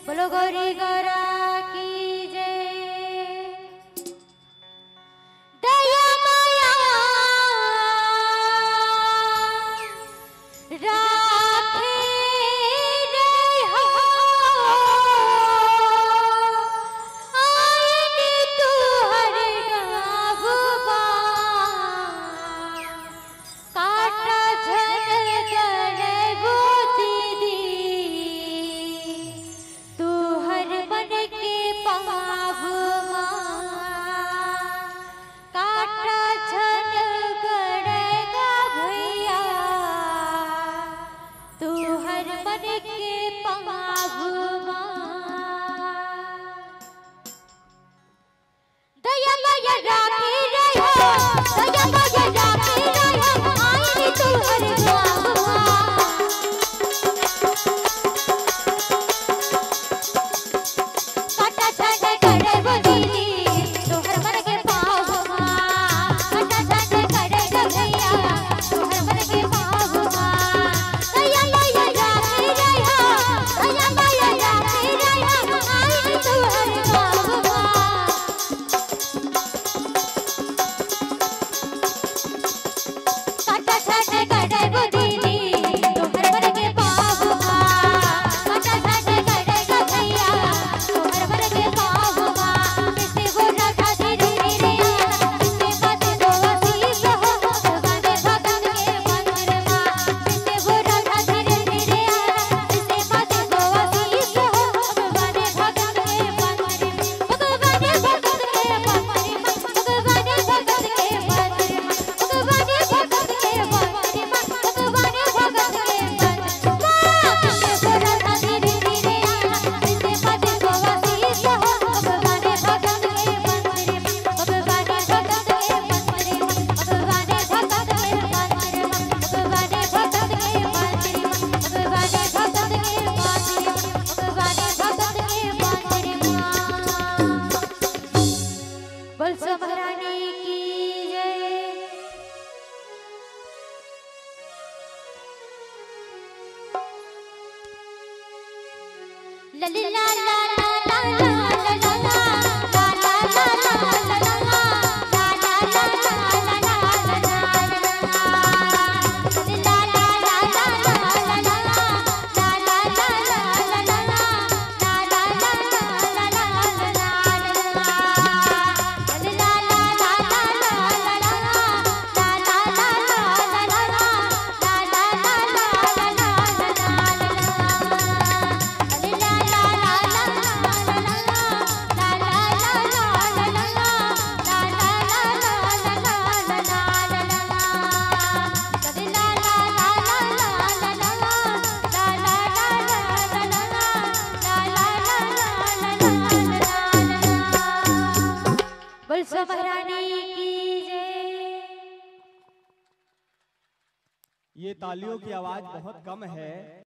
बोलो गौरी गौरा की जय। दया माया राखे रहो, आईनी तू हर गाँवबा, काटा झन गड़बो दीदी, तू हर मन के पावमा, काटा झन गड़ेगा भैया, तू हर मन के पावमा। दया माया राखे रहो, दया माया राखे रहो, आईनी तू हर गाँवबा, काटा झन गड़बो दीदी, तू हर मन के पावमा, काटा झन गड़ेगा भैया, तू हर मन के पावमा। दया माया राखे रहो, दया माया राखे रहो, आईनी तू हर गाँवबा, काटा झन गड़बो दीदी, तू हर मन के पावमा, काटा झन गड़ेगा भैया, तू हर मन के पावमा। किसने वो राधा धीरे धीरे आना, किसने बात दो आशीष हो, भगवान भगत के मंदिरमा। किसने वो राधा धीरे धीरे आना, किसने बात दो आशीष हो, भगवान भगत के मंदिरमा। भगवान भगत के मंदिरमा, भगवान भगत के मंदिरमा, भगवान भगत के मंदिरमा, भगवान भगत के मंदिरमा। किसने वो राधा धीरे धीरे आना, किसने बात दो आशीष हो, भगवान भगत के मंदिरमा, भगवान भगत के मंदिरमा, भगवान भगत के मंदिरमा, भगवान भगत के मंदिरमा, भगवान भगत के मंदिरमा, भगवान भगत के मंदिरमा। बोल सो महारानी की जय। ला ला ला ला ला ला ला ला ला ला ला ला ला ला बोल सो महारानी की जय। ये तालियों की आवाज बहुत कम है।